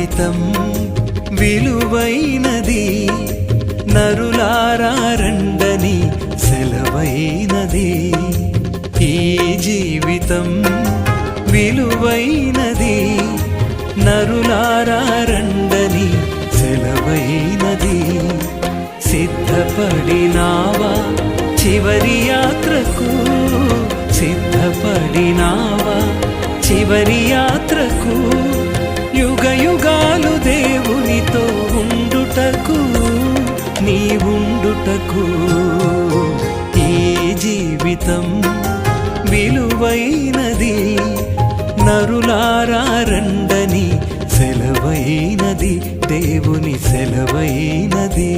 జీవితం విలువైనది, నరులారా రండని సెలవైనది. ఈ జీవితం విలువైనది, నరులారా రండని సెలవైనది. సిద్ధపడినావా చివరి యాత్రకు, సిద్ధపడినావా చివరి యాత్రకు, యుగ యుగాలు దేవునితో ఉండుటకు, నీవుండుటకు. ఈ జీవితం విలువైనది, నరులారా రండని సెలవైనది, దేవుని సెలవైనది.